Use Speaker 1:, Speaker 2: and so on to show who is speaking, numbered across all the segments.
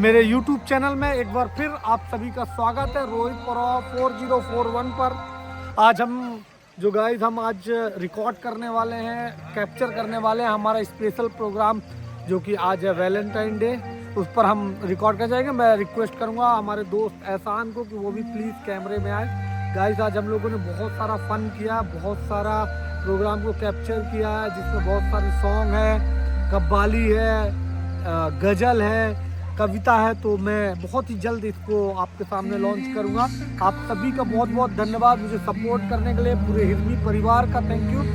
Speaker 1: मेरे YouTube channel में एक बार फिर आप सभी का स्वागत है रोहित पराव 4041 पर। आज हम आज रिकॉर्ड करने वाले हैं, कैप्चर करने वाले हैं हमारा स्पेशल प्रोग्राम जो कि आज है वैलेंटाइन डे। उस पर हम रिकॉर्ड कर जाएंगे। मैं रिक्वेस्ट करूंगा हमारे दोस्त एहसान को कि वो भी प्लीज़ कैमरे में आए। गाइस आज हम लोगों ने बहुत सारा फन किया, बहुत सारा प्रोग्राम को कैप्चर किया है जिसमें बहुत सारे सॉन्ग है, कव्वाली है, गज़ल है, कविता है। तो मैं बहुत ही जल्द इसको आपके सामने लॉन्च करूंगा। आप सभी का बहुत बहुत धन्यवाद मुझे सपोर्ट करने के लिए, पूरे हिरनी परिवार का थैंक यू।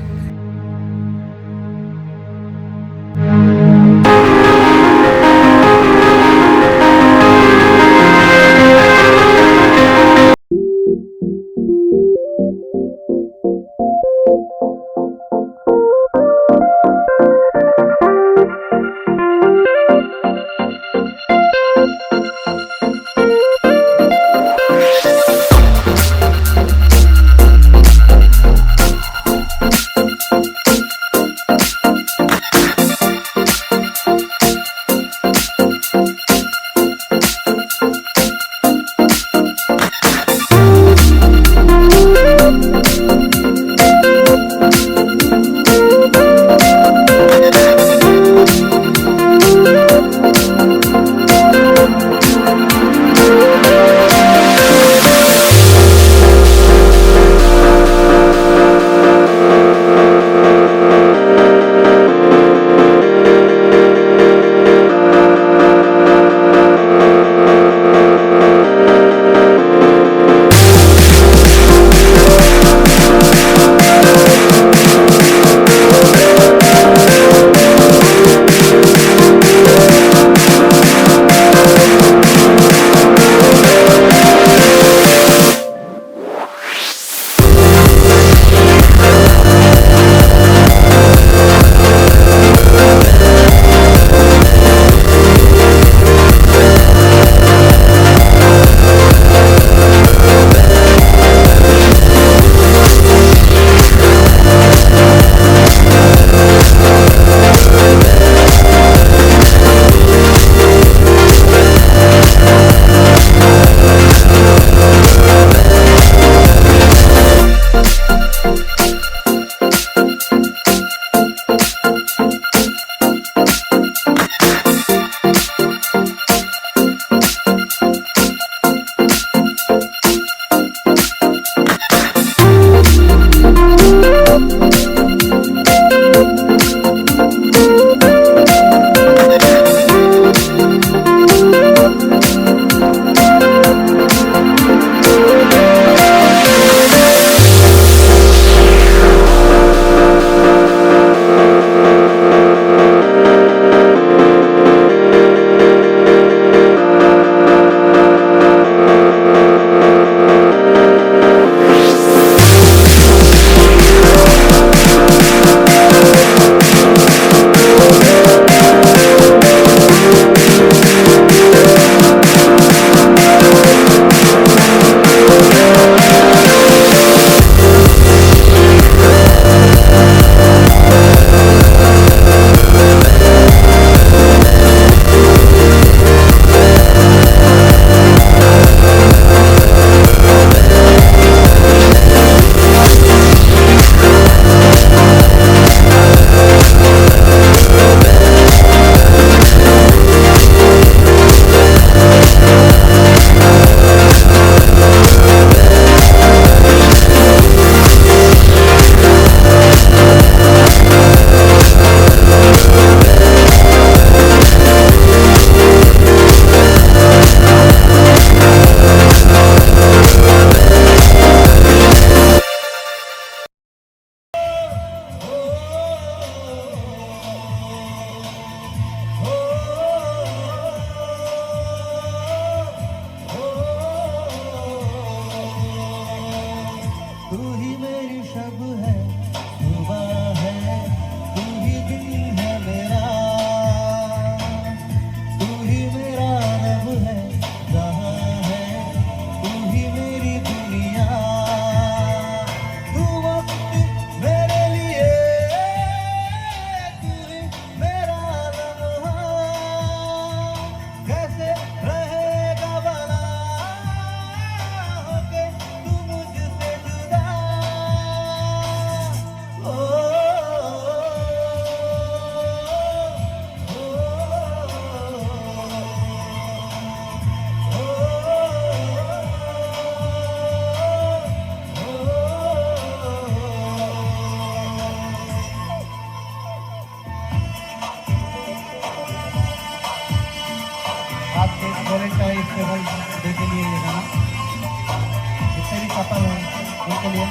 Speaker 2: वैलेंटाइन डे के लिए ये गाना जितने भी कपल हैं उनके लिए।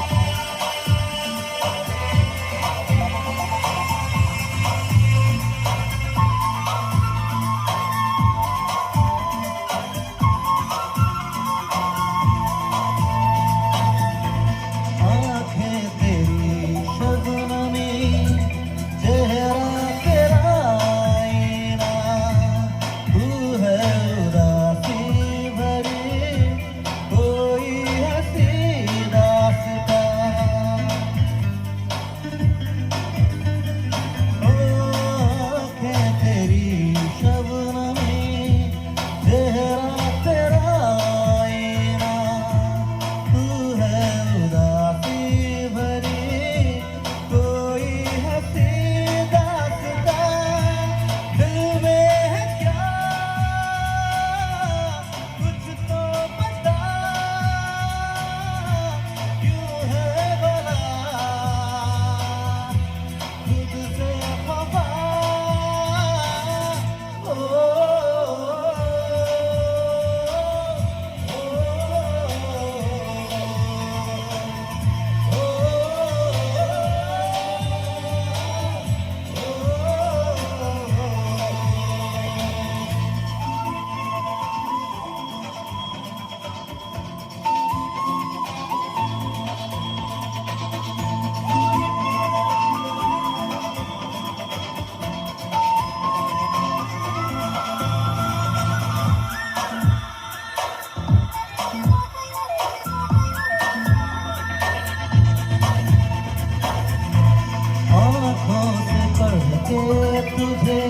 Speaker 2: तुझे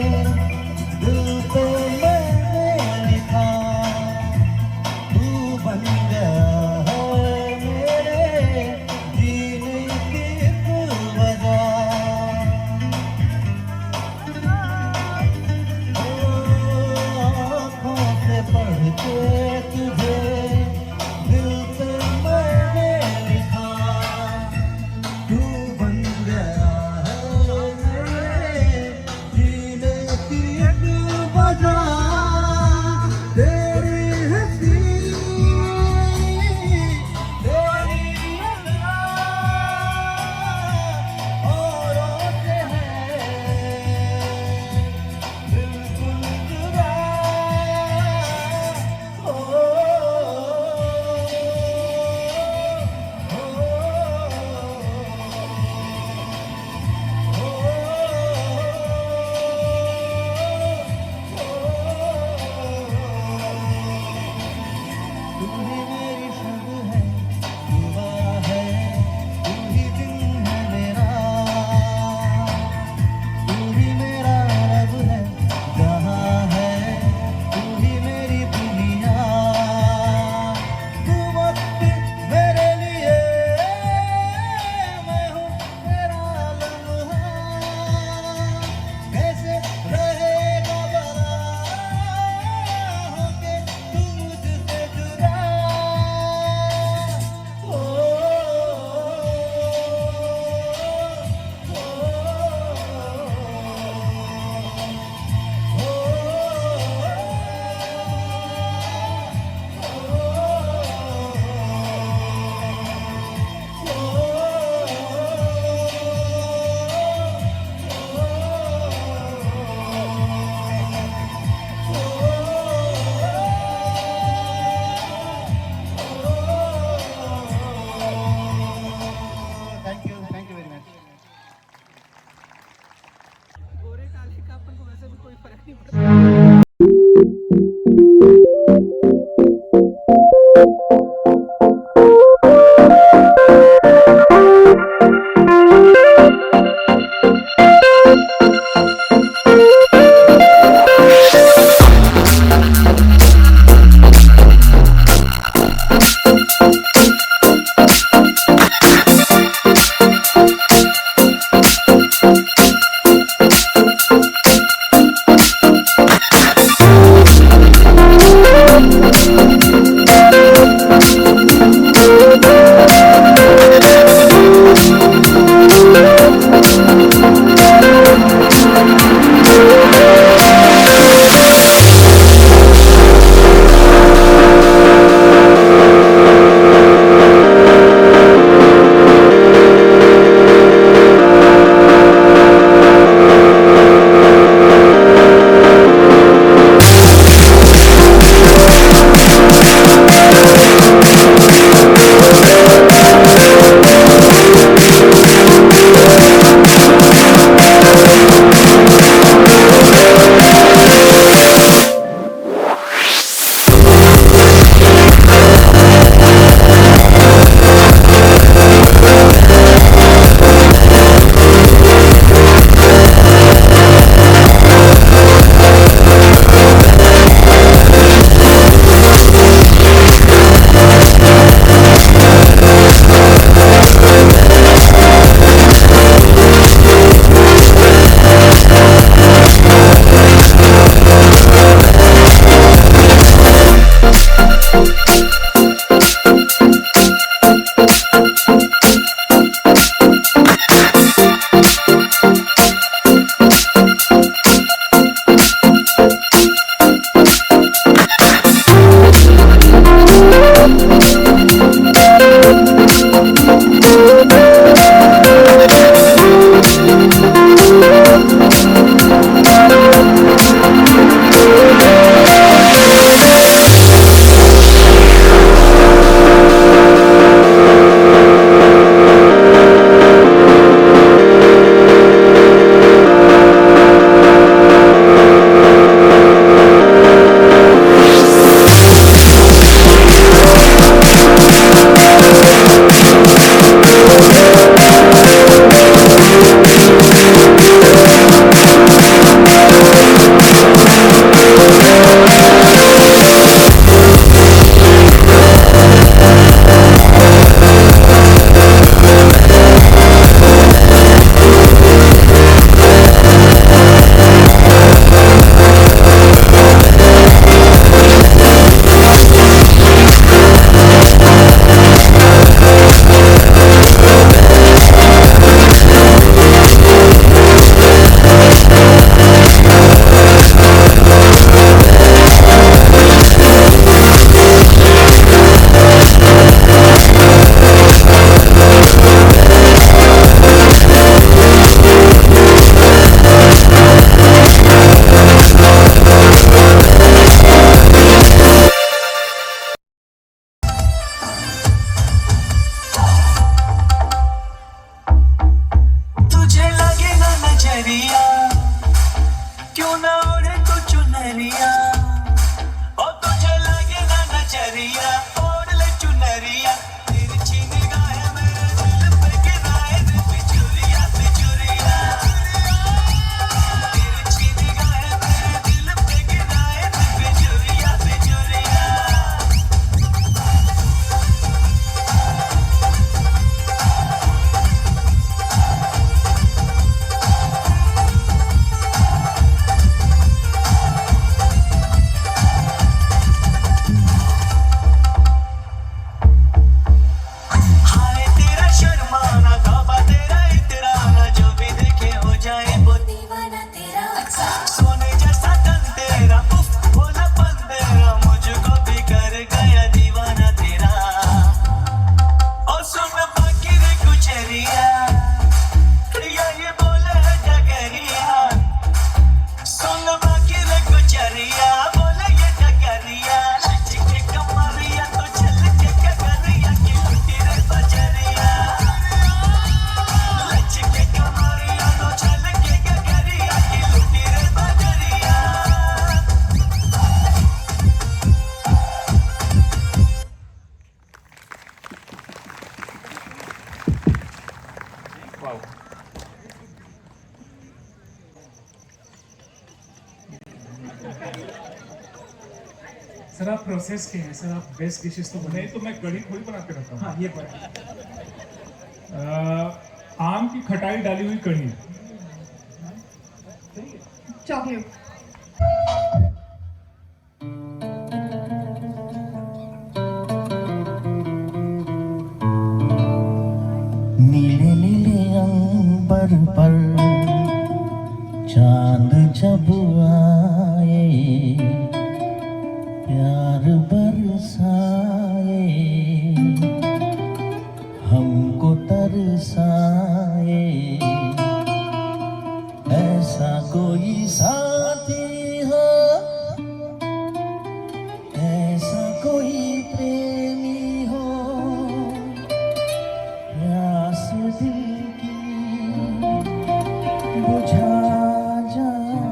Speaker 2: दिल पे मैंने लिखा, तू बन गया है मेरे जीने की एक वजह। आँखों से पढ़ के तुझे दिल पे मैंने लिखा, तू बन गया
Speaker 3: प्रोसेस के हैं सर, आप बेस्ट डिशेस तो बनाए।
Speaker 4: नहीं तो मैं कढ़ी थोड़ी बना के रखता हूँ।
Speaker 3: हाँ ये बात
Speaker 4: आम की खटाई डाली हुई कढ़ी।
Speaker 5: चॉकलेट
Speaker 2: नीले नीले अंबर पर चांद जब आए, प्यार बरसाए, हमको तरसाए, ऐसा कोई साथी हो, ऐसा कोई प्रेमी हो, प्यास दिल की बुझा जाए।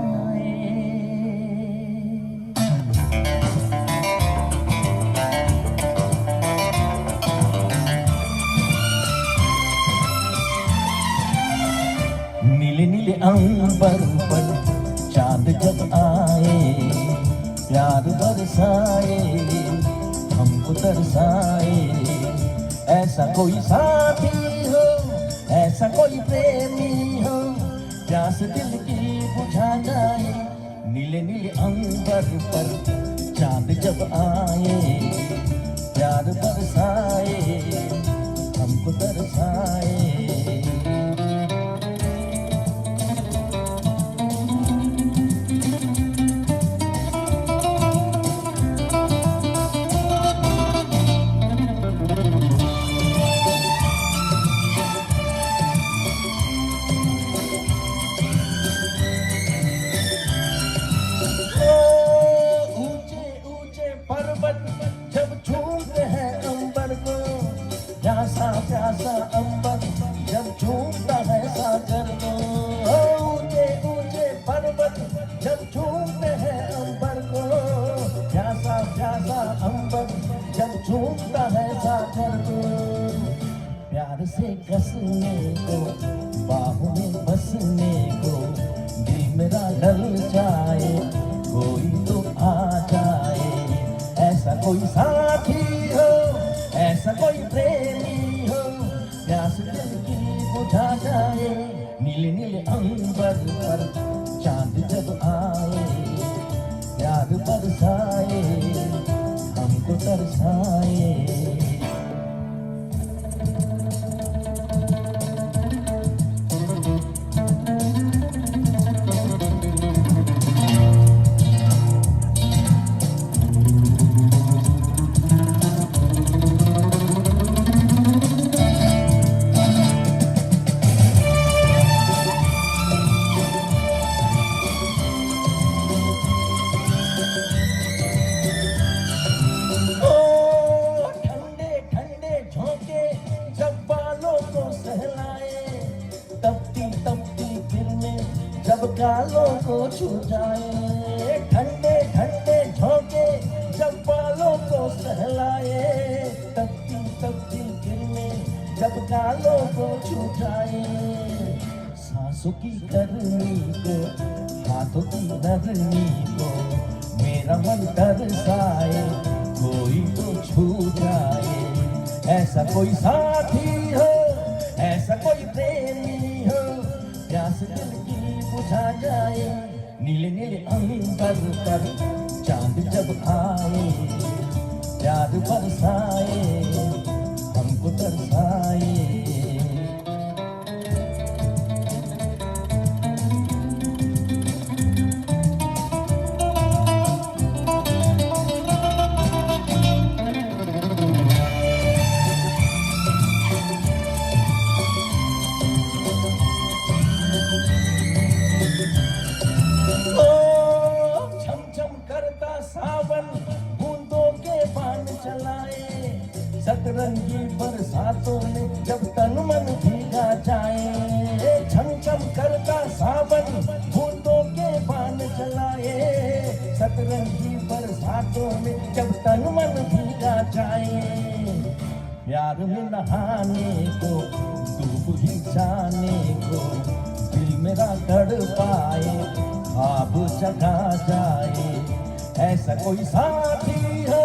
Speaker 2: नीले नीले अंबर पर चांद जब आए, प्यार बरसाए, हमको तरसाए, ऐसा कोई साथी हो, ऐसा कोई प्रेमी हो, प्यास दिल की बुझा जाए। नीले नीले अंबर पर चांद जब आए, प्यार बरसाए, हमको तरसाए। ऊंचे ऊंचे पर्वत जब झूमते हैं अंबर को, प्यासा प्यासा अंबर जब झूमता है सागर को। ऊंचे ऊंचे पर्वत जब झूमते हैं अंबर को, प्यासा प्यासा अंबर जब झूमता है सागर को। प्यार से कसने को, बाहों में बसने को, दिल मेरा डर जाए, कोई तो आ जाए, ऐसा कोई साथी हो, ऐसा कोई प्रेमी हो, प्यास दिल की बुझा जाए। नीले नीले अंबर पर चांद जब आए, प्यार बरसाए, हमको तरसाए। ठंडे ठंडे झोंके जब बालों को सहलाए, तपती तपती किरणें जब गालों को छू जाए। ठंडे ठंडे झोंके जब बालों को सहलाए, तपती तपती किरणें जब गालों को छू जाए। सांसों की गर्मी को, हाथों की नरमी को, मेरा मन तरसाए, कोई तो छू जाए, ऐसा कोई साथी हो, ऐसा कोई प्रेमी हो, प्यास दिल की बुझा जाए। नीले नीले अंबर पर चांद जब आए, प्यार बरसाए, हमको तरसाए। छम छम करता सावन बूंदों के बाण चलाए, सतरंगी बरसातों में जब तन मन भीगा जाए। छम छम करता सावन बूंदों के बाण चलाए, सतरंगी बरसातों में जब तन मन भीगा जाए। प्यार में नहाने को, डूब ही जाने को, दिल मेरा तड़पाए, ख्वाब जगा जाए, ऐसा कोई साथी हो,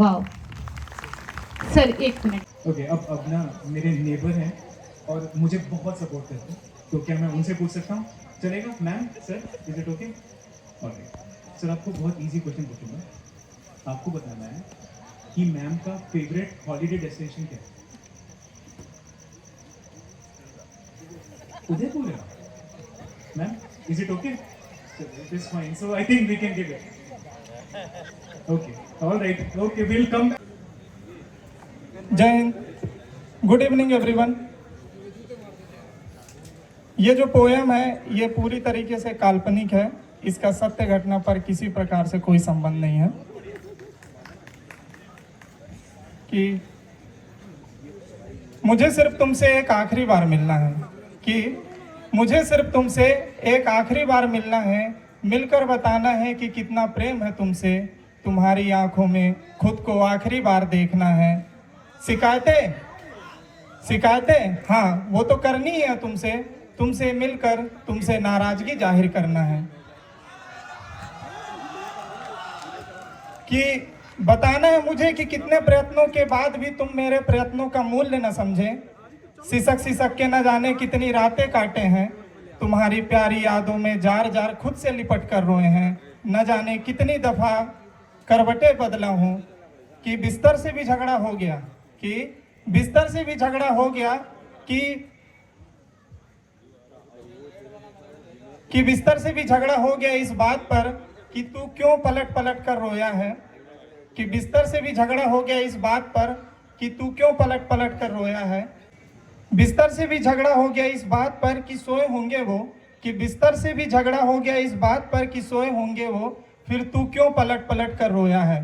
Speaker 6: वाओ सर 1 मिनट
Speaker 3: ओके अब ना मेरे नेबर हैं और मुझे बहुत सपोर्ट करते हैं, तो क्या मैं उनसे पूछ सकता हूँ? चलेगा ma'am? Sir is it okay? Okay sir, आपको बहुत इजी क्वेश्चन पूछूंगा। आपको बताना है कि मैम का फेवरेट हॉलीडे डेस्टिनेशन क्या है? उदयपुर है ma'am? Is it okay? It is fine, so I think we can give it. Okay alright, okay will come.
Speaker 1: जय हिंद, गुड इवनिंग एवरीवन। ये जो पोएम है ये पूरी तरीके से काल्पनिक है, इसका सत्य घटना पर किसी प्रकार से कोई संबंध नहीं है। कि मुझे सिर्फ तुमसे एक आखिरी बार मिलना है, कि मुझे सिर्फ तुमसे एक आखिरी बार मिलना है, मिलकर बताना है कि कितना प्रेम है तुमसे, तुम्हारी आंखों में खुद को आखिरी बार देखना है। शिकायतें हाँ वो तो करनी ही है तुमसे, तुमसे मिलकर तुमसे नाराजगी जाहिर करना है। कि बताना है मुझे कि कितने प्रयत्नों के बाद भी तुम मेरे प्रयत्नों का मूल्य न समझे, सिसक के न जाने कितनी रातें काटे हैं, तुम्हारी प्यारी यादों में जार जार खुद से लिपट कर रोए हैं, न जाने कितनी दफा करवटें बदला हूँ, कि बिस्तर से भी झगड़ा हो गया, कि बिस्तर से भी झगड़ा हो गया, कि बिस्तर से भी झगड़ा हो गया इस बात पर कि तू क्यों पलट पलट कर रोया है, कि बिस्तर से भी झगड़ा हो गया इस बात पर कि तू क्यों पलट पलट कर रोया है। बिस्तर से भी झगड़ा हो गया इस बात पर कि सोए होंगे वो, कि बिस्तर से भी झगड़ा हो गया इस बात पर कि सोए होंगे वो, फिर तू क्यों पलट पलट कर रोया है।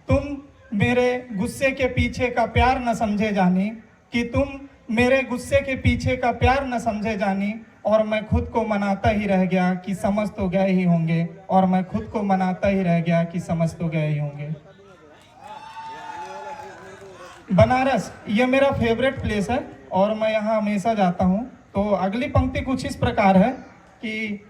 Speaker 1: तुम मेरे गुस्से के पीछे का प्यार न समझे जानी, कि तुम मेरे गुस्से के पीछे का प्यार न समझे जानी, और मैं खुद को मनाता ही रह गया कि समझ तो गए ही होंगे, और मैं खुद को मनाता ही रह गया कि समझ तो गए ही होंगे। बनारस ये मेरा फेवरेट प्लेस है और मैं यहाँ हमेशा जाता हूँ। तो अगली पंक्ति कुछ इस प्रकार है कि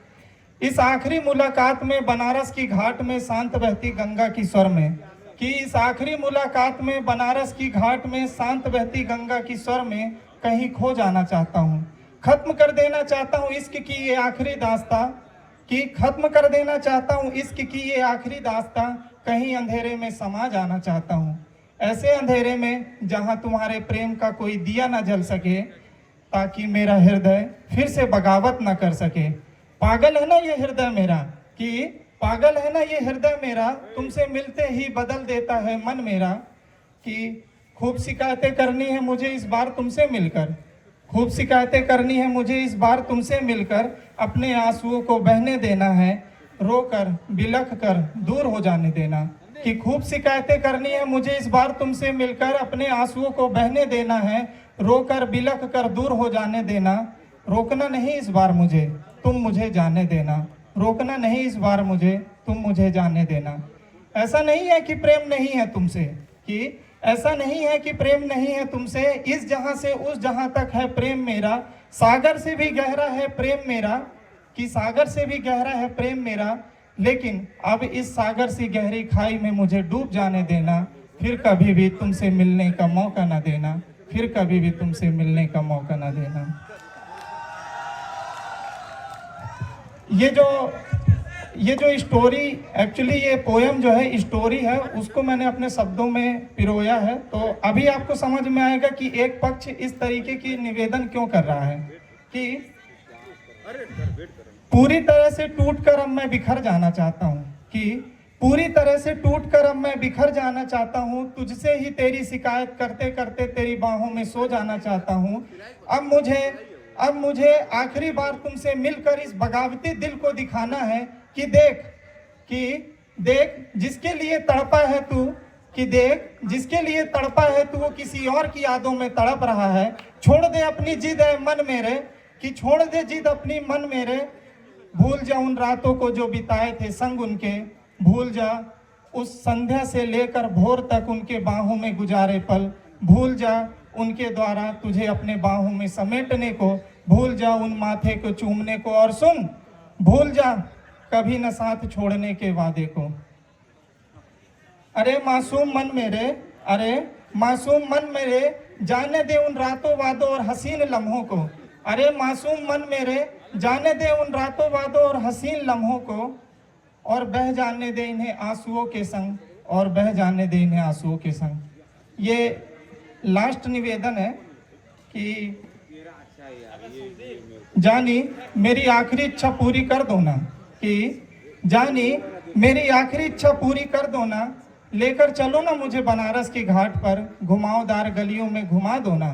Speaker 1: इस आखिरी मुलाकात में बनारस की घाट में शांत बहती गंगा की स्वर में, कि इस आखिरी मुलाकात में बनारस की घाट में शांत बहती गंगा की स्वर में कहीं खो जाना चाहता हूँ, खत्म कर देना चाहता हूँ इश्क की ये आखिरी दास्ता, कि खत्म कर देना चाहता हूँ इश्क की ये आखिरी दास्ता, कहीं अंधेरे में समा जाना चाहता हूँ, ऐसे अंधेरे में जहाँ तुम्हारे प्रेम का कोई दिया न जल सके, ताकि मेरा हृदय फिर से बगावत न कर सके। पागल है ना ये हृदय मेरा, कि पागल है ना ये हृदय मेरा, तुमसे मिलते ही बदल देता है मन मेरा, कि खूब शिकायतें करनी है मुझे इस बार तुमसे मिलकर, खूब शिकायतें करनी है मुझे इस बार तुमसे मिलकर, अपने आंसुओं को बहने देना है, रोकर बिलख कर दूर हो जाने देना, कि खूब शिकायतें करनी है मुझे इस बार तुमसे मिलकर, अपने आंसुओं को बहने देना है, रोकर बिलख कर दूर हो जाने देना, रोकना नहीं इस बार मुझे तुम मुझे जाने देना, रोकना नहीं इस बार मुझे तुम मुझे जाने देना। ऐसा नहीं है कि प्रेम नहीं है तुमसे, कि ऐसा नहीं है कि प्रेम नहीं है तुमसे, इस जहां से उस जहां तक है प्रेम मेरा, सागर से भी गहरा है प्रेम मेरा, कि सागर से भी गहरा है प्रेम मेरा, लेकिन अब इस सागर से गहरी खाई में मुझे डूब जाने देना, फिर कभी भी तुमसे मिलने का मौका न देना, फिर कभी भी तुमसे मिलने का मौका न देना। ये जो स्टोरी एक्चुअली ये पोएम जो है स्टोरी है, उसको मैंने अपने शब्दों में पिरोया है। तो अभी आपको समझ में आएगा कि एक पक्ष इस तरीके की निवेदन क्यों कर रहा है कि पूरी तरह से टूटकर अब मैं बिखर जाना चाहता हूँ, कि पूरी तरह से टूटकर अब मैं बिखर जाना चाहता हूँ, तुझसे ही तेरी शिकायत करते करते तेरी बाहों में सो जाना चाहता हूँ। अब मुझे आखिरी बार तुमसे मिलकर इस बगावती दिल को दिखाना है कि देख जिसके लिए तड़पा है तू, कि देख जिसके लिए तड़पा है तू वो किसी और की यादों में तड़प रहा है। छोड़ दे अपनी जिद है मन मेरे, कि छोड़ दे जिद अपनी मन मेरे, भूल जा उन रातों को जो बिताए थे संग उनके, भूल जा उस संध्या से लेकर भोर तक उनके बाहों में गुजारे पल, भूल जा उनके द्वारा तुझे अपने बाहों में समेटने को, भूल जा उन माथे को चूमने को, और सुन भूल जा कभी न साथ छोड़ने के वादे को।
Speaker 7: अरे मासूम मन मेरे, अरे मासूम मन मेरे, जाने दे उन रातों वादों और हसीन लम्हों को। अरे मासूम मन मेरे, जाने दे उन रातों वादों और हसीन लम्हों को, और बह जाने दे इन्हें आंसुओं के संग, और बह जाने दे इन्हें आंसुओं के संग। ये लास्ट निवेदन है कि जानी मेरी आखिरी इच्छा पूरी कर दो ना, कि जानी मेरी आखिरी इच्छा पूरी कर दो ना, लेकर चलो ना मुझे बनारस के घाट पर, घुमावदार गलियों में घुमा दो ना।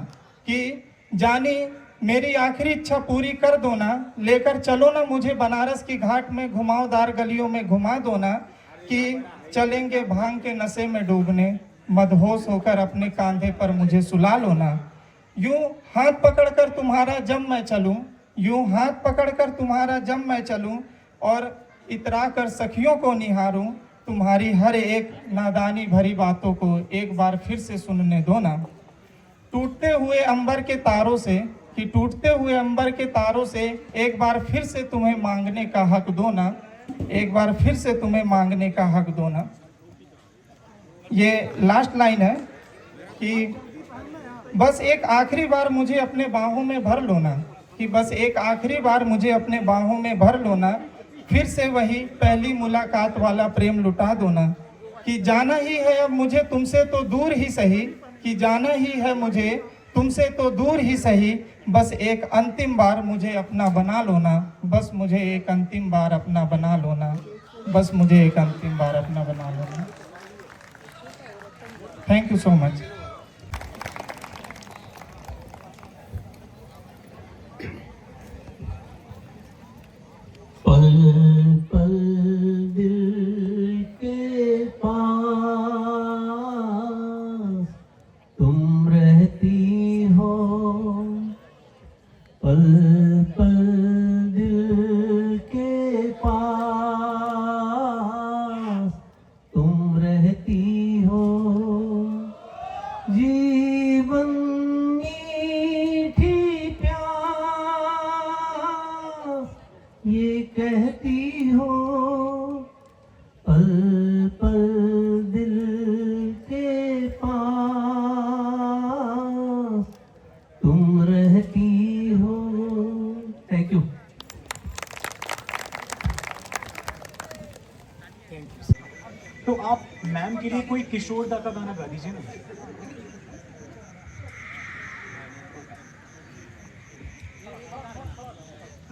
Speaker 7: कि जानी मेरी आखिरी इच्छा पूरी कर दो ना, लेकर चलो ना मुझे बनारस की घाट में, घुमावदार गलियों में घुमा दो ना। कि चलेंगे भांग के नशे में डूबने, मदहोश होकर अपने कांधे पर मुझे सुला लो ना। यूं हाथ पकड़कर तुम्हारा जब मैं चलूं, यूं हाथ पकड़कर तुम्हारा जब मैं चलूं, और इतरा कर सखियों को निहारूं, तुम्हारी हर एक नादानी भरी बातों को एक बार फिर से सुनने दो ना। टूटते हुए अंबर के तारों से, कि टूटते हुए अंबर के तारों से एक बार फिर से तुम्हें मांगने का हक दो ना, एक बार फिर से तुम्हें मांगने का हक दो ना। ये लास्ट लाइन है कि बस एक आखिरी बार मुझे अपने बाहों में भर लो ना, कि बस एक आखिरी बार मुझे अपने बाहों में भर लो ना, फिर से वही पहली मुलाकात वाला प्रेम लुटा दो ना। कि जाना ही है अब मुझे तुमसे तो दूर ही सही, कि जाना ही है मुझे तुमसे तो दूर ही सही, बस एक अंतिम बार मुझे अपना बना लो ना, बस मुझे एक अंतिम बार अपना बना लो ना, बस मुझे एक अंतिम बार अपना बना लो ना। Thank you so much.
Speaker 2: पल पल दिल के पास तुम रहती हो, पल पल दिल के पास तुम रहती हो। जीवन मीठी प्यास ये कहती हो, पल पल दिल के पास तुम रहती हो। Thank you.
Speaker 3: तो आप मैम के लिए कोई किशोर दा का गाना गा दीजिए ना।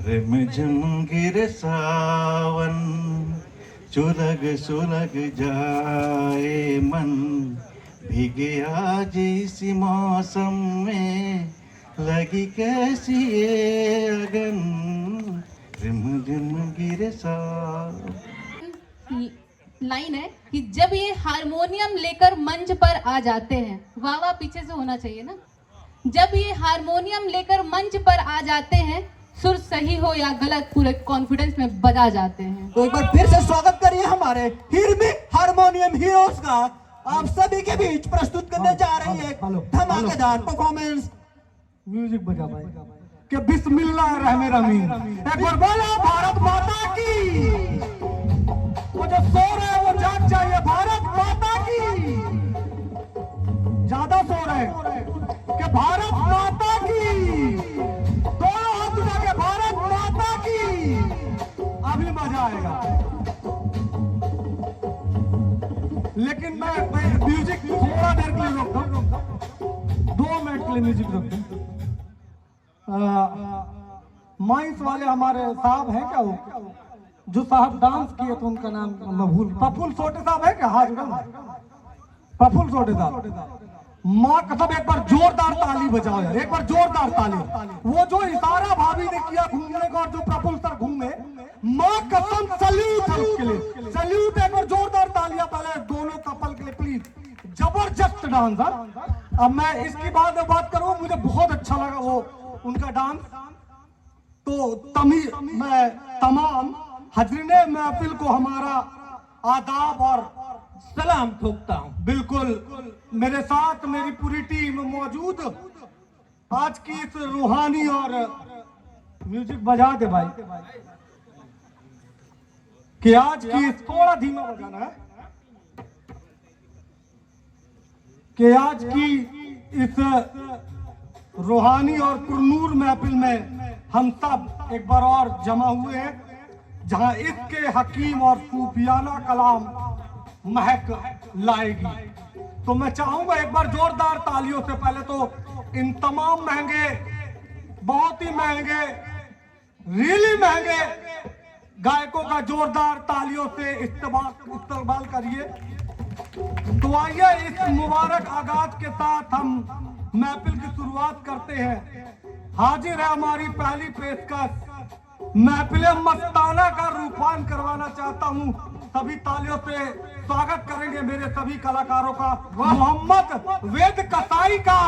Speaker 8: रिमझिम गिरे सावन, सुलग सुलग जाए मन, भीगे आज इसी मौसम में, लगी कैसी ये अगन, रिमझिम गिरे सावन।
Speaker 6: लाइन है कि जब ये हारमोनियम लेकर मंच पर आ जाते हैं, वाह वाह पीछे से होना चाहिए ना। जब ये हारमोनियम लेकर मंच पर आ जाते हैं, सुर सही हो या गलत पूरे कॉन्फिडेंस में बजा जाते हैं।
Speaker 9: तो एक बार फिर से स्वागत करिए हमारे हिरमी हारमोनियम हीरोज का। आप सभी के बीच प्रस्तुत करने जा रही है धमाकेदार परफॉर्मेंस।
Speaker 1: म्यूजिक बजा भाई कि बिस्मिल्लाहिर्रहमानिर्रहीम। एक बार बोलो भारत माता की। वो जो सो रहे हैं वो जाग जाइए, भारत माता की। ज्यादा सो रहे कि भारत माता की। दोनों हाथ उठा के भारत माता की। अभी मजा आएगा। लेकिन मैं म्यूजिक थोड़ा देर के लिए रोक दूं, 2 मिनट के लिए म्यूजिक रोक दूं। माइंस वाले हमारे साहब हैं क्या, वो जो साहब डांस किए थे उनका नाम मैं भूल, प्रफुल्ल सोटे साहब है क्या? हाथ उठाओ, प्रफुल्ल सोटे साहब। माँ कसम एक बार जोरदार ताली बजाओ यार, एक बार जोरदार ताली। वो जो इशारा भाभी ने किया घूमने का और जो प्रफुल्ल सर घूमे, माँ कसम सल्यूट है उसके लिए, सल्यूट। एक बार जोरदार तालियां पहले दोनों कपल के लिए प्लीज। जबरदस्त डांस है। अब मैं इसकी बात करूं, मुझे बहुत अच्छा लगा वो उनका डांस। तो मैं तमाम हजरीने महफिल को हमारा आदाब और सलाम ठोकता हूं। बिल्कुल मेरे साथ मेरी पूरी टीम मौजूद आज की इस रूहानी और म्यूजिक बजा दे भाई कि आज की थोड़ा धीमा बजाना है कि आज की इस रूहानी और पुरनूर महफिल में हम सब एक बार और जमा हुए हैं, जहां इसके हकीम और सूफियाना कलाम महक लाएगी। तो मैं चाहूंगा एक बार जोरदार तालियों से पहले तो इन तमाम महंगे, बहुत ही महंगे, रियली महंगे गायकों का जोरदार तालियों से इस्तकबाल करिए। तो आइए इस मुबारक आगाज के साथ हम महफिल की शुरुआत करते हैं। हाजिर है हमारी पहली पेशकश, महफिल मस्ताना का रूपान करवाना चाहता हूं। सभी तालियों से स्वागत करेंगे मेरे सभी कलाकारों का। मोहम्मद वेद कसाई का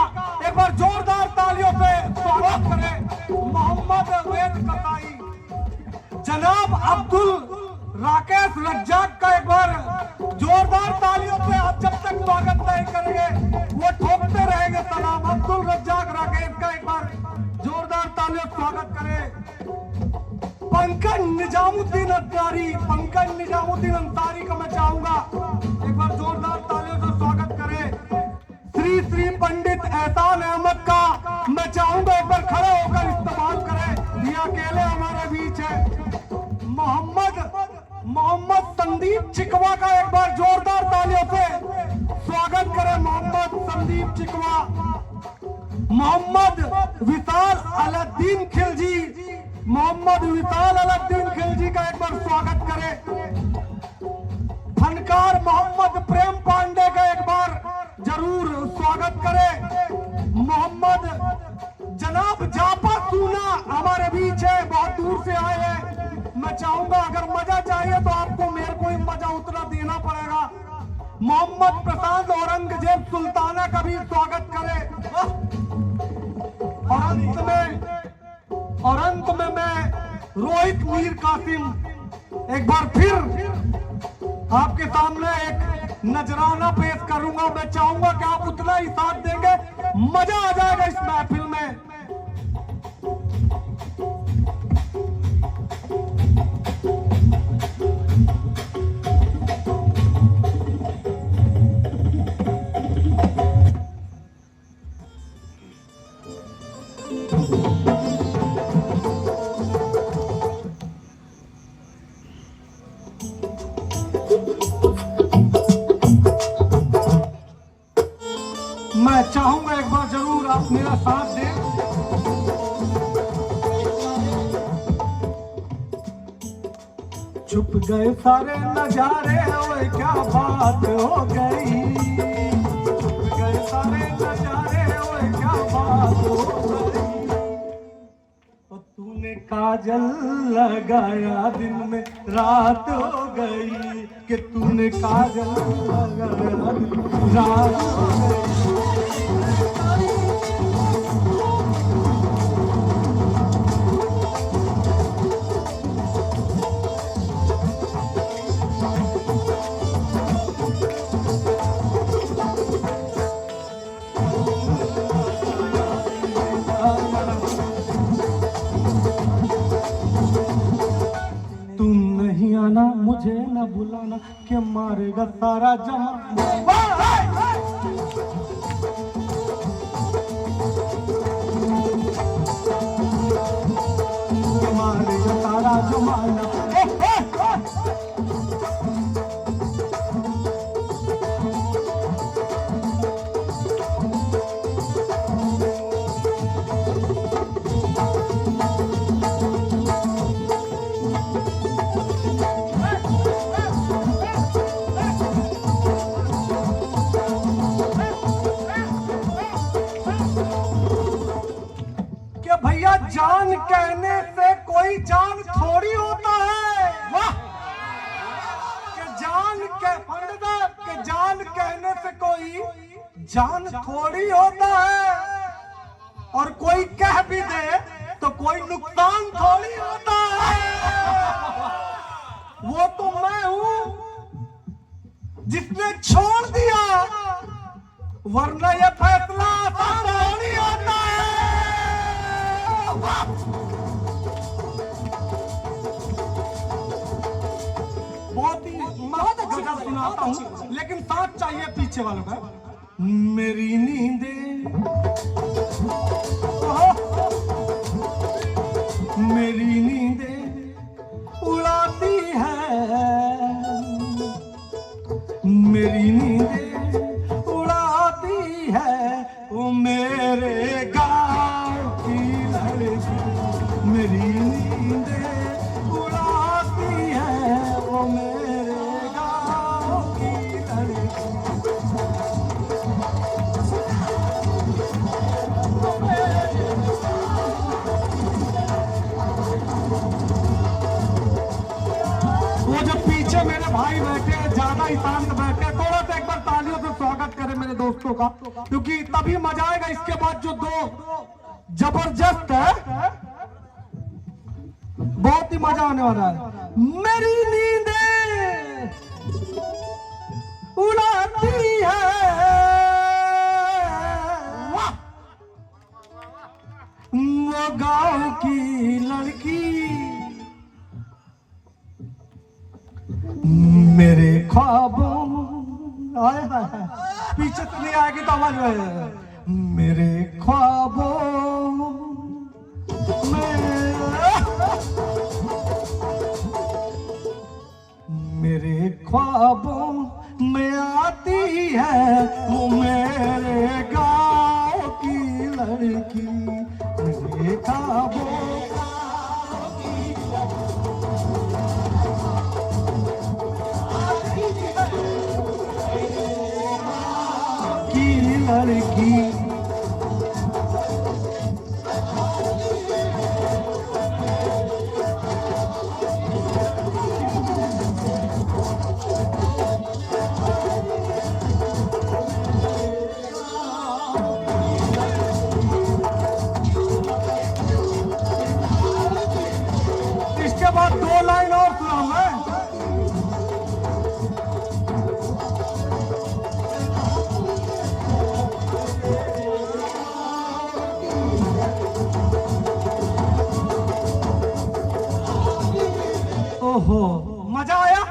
Speaker 1: एक बार जोरदार तालियों से स्वागत करें। मोहम्मद वेद कसाई, जनाब अब्दुल राकेश रज्जाक का एक बार जोरदार तालियों से, आप जब तक स्वागत नहीं करेंगे वो ठोकते रहेंगे सलाम। अब्दुल रज्जाक राकेश का एक बार जोरदार तालियों से स्वागत करें। पंकज निजामुद्दीन अंसारी, पंकज निजामुद्दीन अंसारी का मैं चाहूंगा एक बार जोरदार तालियों से स्वागत करें। श्री पंडित एहसान अहमद का मैं चाहूंगा एक बार खड़े होकर इस्तेमाल करें, ये अकेले हमारे बीच है। मोहम्मद संदीप चिकवा का एक बार जोरदार तालियों से स्वागत करें। मोहम्मद संदीप चिकवा। मोहम्मद विशाल अलद्दीन खिलजी, मोहम्मद विशाल अलद्दीन खिलजी का एक बार स्वागत करें। फनकार मोहम्मद प्रेम पांडे का एक बार जरूर स्वागत करें। मोहम्मद जनाब जापा सूना हमारे बीच है, बहुत दूर से आए हैं। मैं चाहूंगा अगर मजा चाहिए तो आपको मेरे को ही मजा उतना देना पड़ेगा। मोहम्मद प्रशांत औरंगजेब सुल्ताना का भी स्वागत करें। और अंत में मैं रोहित मीर कासिम एक बार फिर आपके सामने एक नजराना पेश करूंगा। मैं चाहूंगा कि आप उतना ही साथ देंगे, मजा आ जाएगा इस महफिल में। मैं चाहूंगा एक बार जरूर आप मेरा साथ दें। छुप गए सारे नजारे, ओए क्या बात हो गई। छुप गए सारे नजारे, ओए क्या बात हो गई। और तूने काजल लगाया दिन में रात हो गई, कि तूने काजल लगाया दिन में रात हो गई। मुझे न बुलाना कि मारेगा सारा जमाना। मारेगा सारा जमाना। जान कहने से कोई जान थोड़ी होता है। वाह! कि जान कहने से कोई जान थोड़ी होता है, और कोई कह भी दे तो कोई नुकसान थोड़ी होता है। वो तो मैं हूं जिसने छोड़ दिया, वरना ये फैसला आसान नहीं होता है। बहुत ही गजल सुनाता हूँ, लेकिन साथ चाहिए पीछे वालों का। मेरी नींदें मेरी नींदें उड़ाती है, मेरी नींदें उड़ाती है वो मेरे गाँव की लड़की, मेरी नींदें उड़ाती है वो मेरे गाँव की लड़की। वो जो पीछे मेरे भाई बैठे हैं, ज्यादा ही शांत बैठे हैं, थोड़ा सा एक बार तालियों से स्वागत करें मेरे दोस्तों का, क्योंकि तभी मजा आएगा। इसके बाद जो दो जबरदस्त है, बहुत ही मजा आने वाला है। मेरी नींदें उड़ाती है वो गांव की लड़की, मेरे ख्वाबों आए हाय हाय, पीछे से नहीं आएगी तो आवाज में, मेरे ख्वाबों में, मेरे ख्वाबों में आती है वो मेरे गाँव की लड़की, मेरे ख्वाबों लड़की। इसके बाद दो लाइन और सुनाऊंगा। ओहो, मजा आया?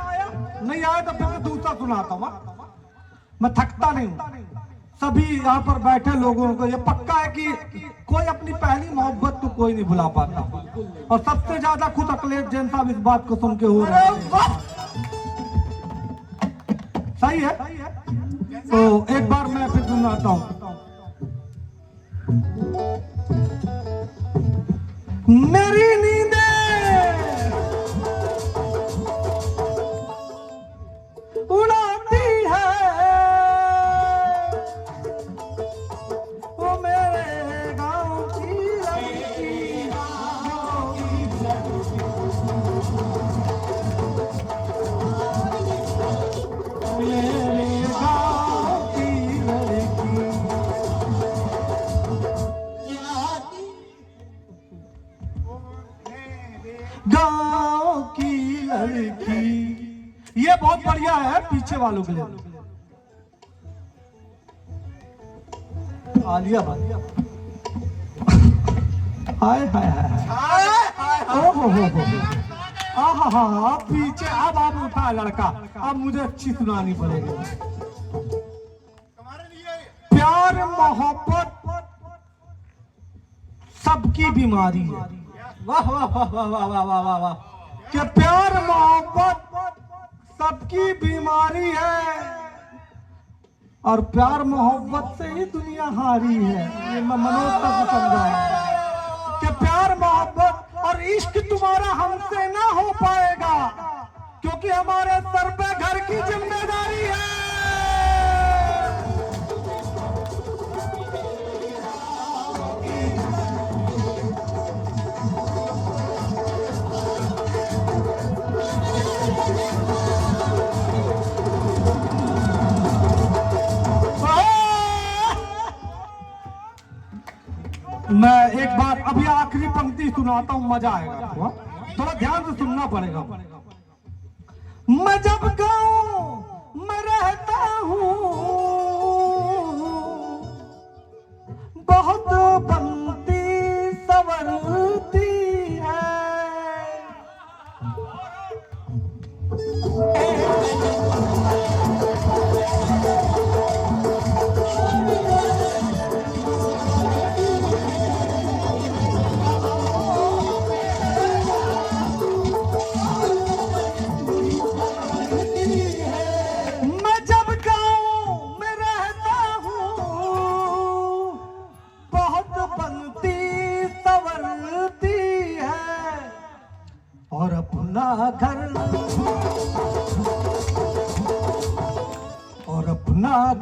Speaker 1: नहीं आया तो फिर दूसरा सुनाता हूँ। मैं थकता नहीं हूँ। सभी यहाँ पर बैठे लोगों को ये पक्का है कि कोई अपनी पहली मोहब्बत तो कोई नहीं भुला पाता, और सबसे ज्यादा खुद अखिलेश जैन साहब इस बात को सुन के हो रहे हैं। सही है? तो एक बार मैं फिर सुनाता हूँ। मेरी नींदें उड़ाती है वो मेरे गाँव की लड़की, मेरे गाँव की लड़की। गाँव की लड़की, ये बहुत बढ़िया है पीछे वालों के लिए। आलिया भाई, हाय हाय हाय, ओहो हो, पीछे अब उठा है लड़का, अब मुझे अच्छी सुनानी पड़ेगी। प्यार मोहब्बत सबकी बीमारी है। वाह वाह वाह वाह वाह वाह वाह वाह वाह, कि प्यार मोहब्बत सबकी बीमारी है, और प्यार मोहब्बत से ही दुनिया हारी है। ये मैं मनोज को समझाऊंगा कि प्यार मोहब्बत और इश्क तुम्हारा हमसे ना हो पाएगा, क्योंकि हमारे सर पे घर की जिम्मेदारी है। मैं एक बार अभी आखिरी पंक्ति सुनाता हूँ, मजा आएगा, थोड़ा ध्यान से सुनना पड़ेगा। मैं जब गाँव में रहता हूँ बहुत बनती संवरती है,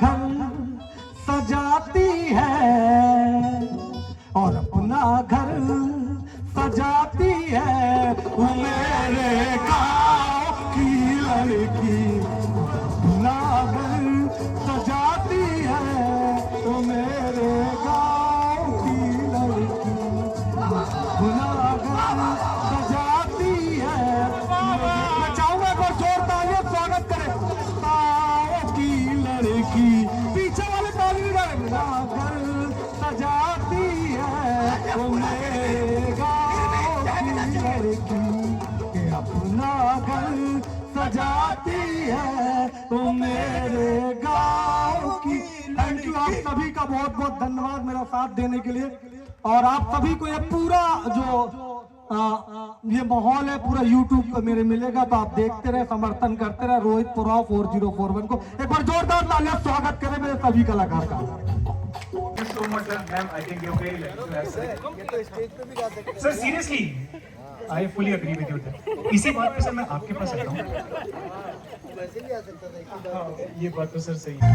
Speaker 1: घर सजाती है और अपना घर सजाती है वो मेरे गाँव की लड़की अपना घर सजाती है वो मेरे गाँव की लड़की अपना घर सजाती है। मैं चाहूंगा को जोर तालियों स्वागत करें गाँव की लड़की पीछे वाले ताली घर सजाती है वो मेरे गाँव की लड़की के अपना घर सजाती है वो मेरे गाँव की। थैंक यू आप सभी का बहुत बहुत धन्यवाद मेरा साथ देने के लिए। और आप सभी को ये पूरा जो ये माहौल है पूरा YouTube पे मेरे मिलेगा, तो आप देखते रहे, समर्थन करते रहे रोहित पुराव 4041 को। एक बार जोरदार तालियां स्वागत करें मेरे सभी कलाकार का।
Speaker 3: so much, sir. Ma'am, I think you're very lucky. Sir, seriously, I fully agree with you. Sir. इसी बात पे सर मैं आपके पास आता हूँ। ये बात तो सर सही है।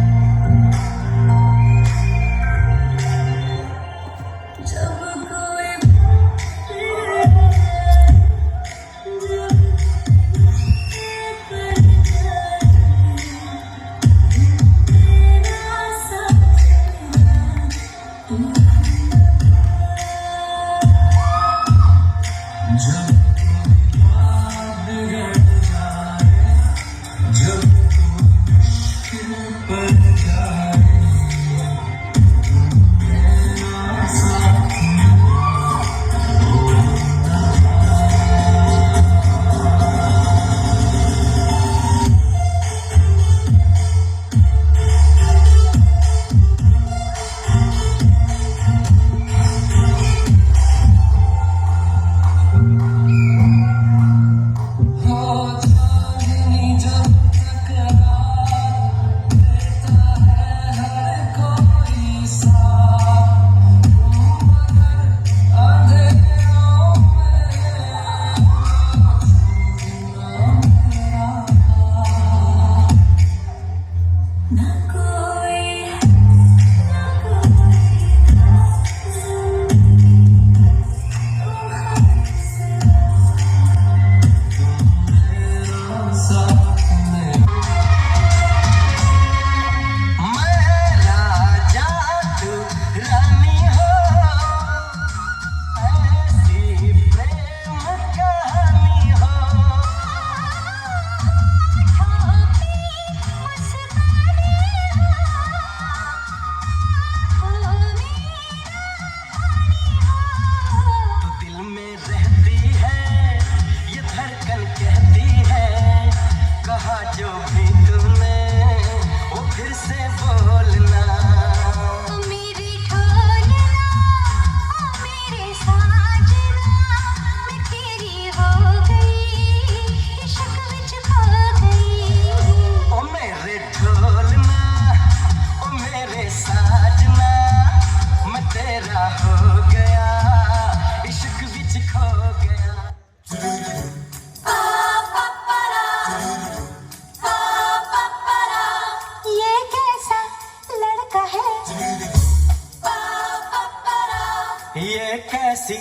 Speaker 2: ये कैसी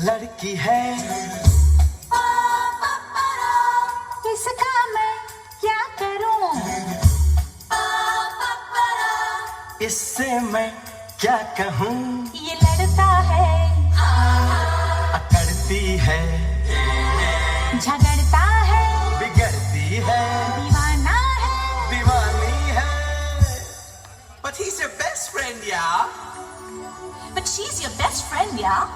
Speaker 2: लड़की है,
Speaker 5: इसका मैं क्या करूं?
Speaker 2: इससे मैं क्या कहूँ।
Speaker 5: ये लड़ता है,
Speaker 2: अकड़ती है,
Speaker 5: झगड़ता है,
Speaker 2: बिगड़ती है,
Speaker 5: दीवाना है,
Speaker 2: दीवानी है।
Speaker 10: But he's your best friend, yeah?
Speaker 5: but she's your best friend, yeah?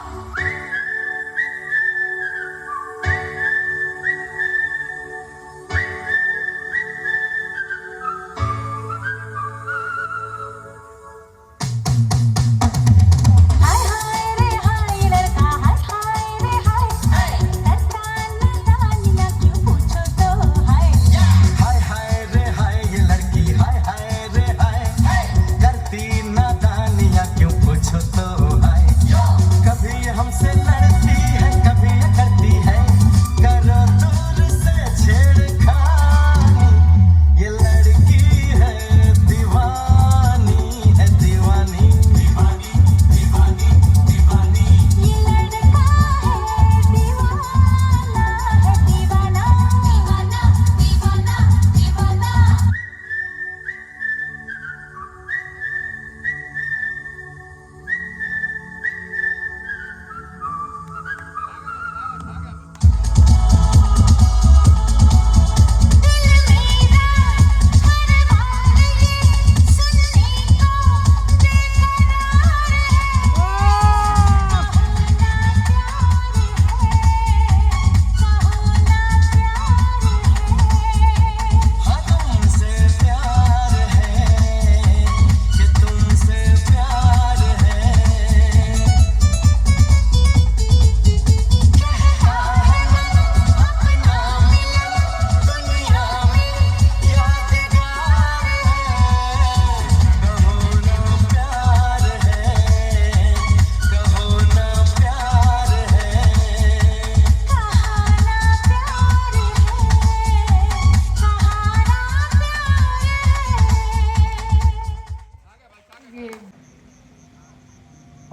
Speaker 2: कभी हम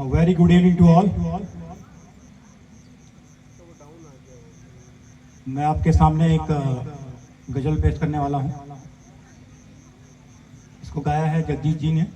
Speaker 9: very good evening to all. मैं आपके सामने एक गजल पेश करने वाला हूँ। इसको गाया है जगदीश जी ने।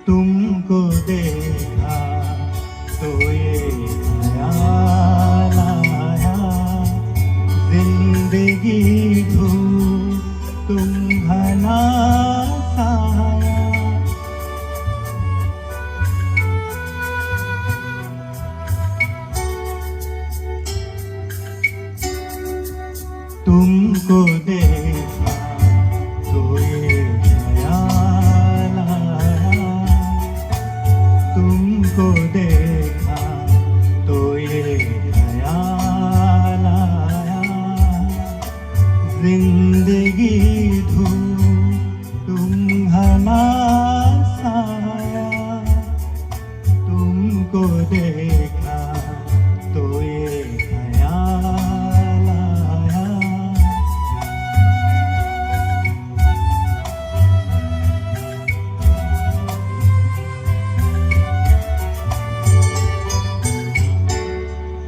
Speaker 9: तुमको देखा तो ये ख्याल आया, जिंदगी ढूंढ तुम घना साया। तुमको देखा तो ये ख्याल आया, तुमको देखा तो ये ख्याल आया, जिंदगी ढूंढ तुम घना साया। तुमको देखा तो ये ख्याल आया।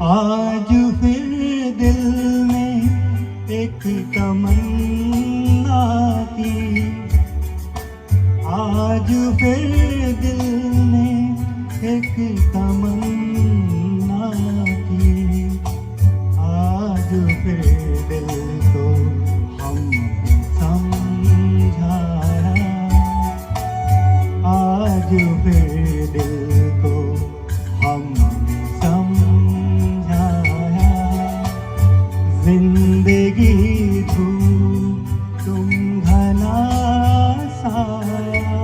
Speaker 9: आज फिर दिल में एक तमन्ना थी, आज फिर दिल में एक तमन्ना थी, आज फिर दिल को हमने समझाया, आज फिर दिल को हमने समझाया। जिंदगी ढूंढ तुम घना साया,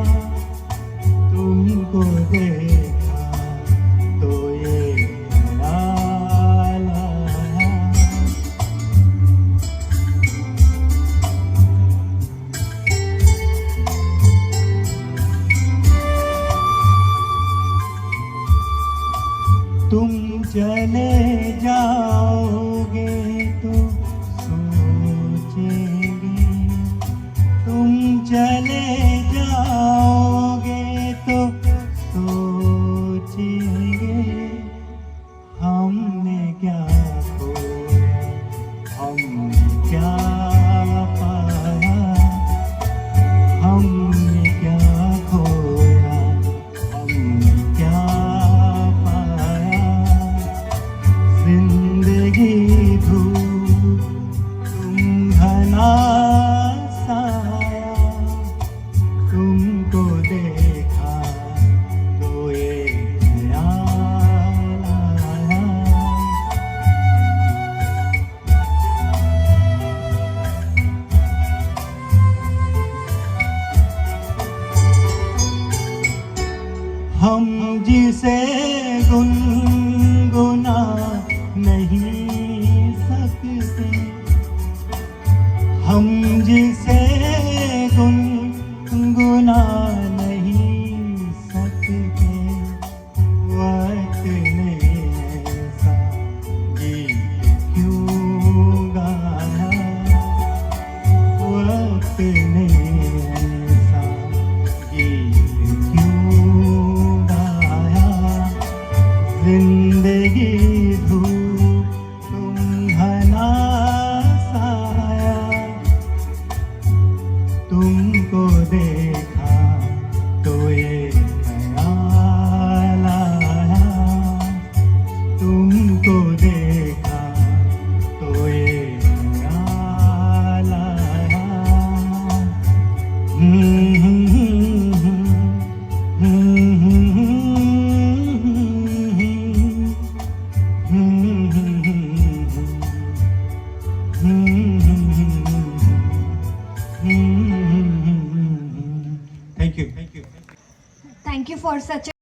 Speaker 9: तुमको देखा तो ये ख्याल आया। तुम चले जाओगे तो सोचेंगे, तुम चले जाओगे तो सोचेंगे, हमने क्या खोया हमने क्या पाया, हमने क्या खोया हमने क्या पाया। जिंदगी ढूंढ तुम घना साया, तुमको देखा तो ये ख्याल आया। हम जिसे गुनगुना नहीं सकते, हम जिसे गुनगुना नहीं सकते, वक्त ने ऐसा गीत क्यों गाया, वक्त ने ऐसा गीत क्यों गाया। जिंदगी ढूंढ तुम घना साया, तुमको देखा तो ये ख्याल आया, तुमको देखा तो ये ख्याल आया। हम्म, हम्म, हम्म, हम्म, हम्म,
Speaker 8: thank you, thank you.
Speaker 5: Thank you for such a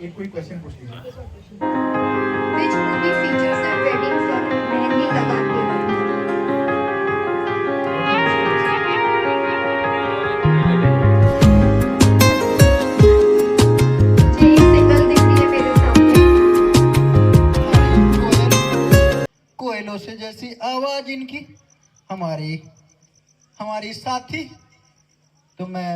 Speaker 3: एक कोई क्वेश्चन पूछ लीजिए।
Speaker 5: Which movie features a wedding song mehndi लगा के जी सिंगल दिख रही है मेरे सामने।
Speaker 9: कोयलों से जैसी आवाज इनकी हमारी साथी तो मैं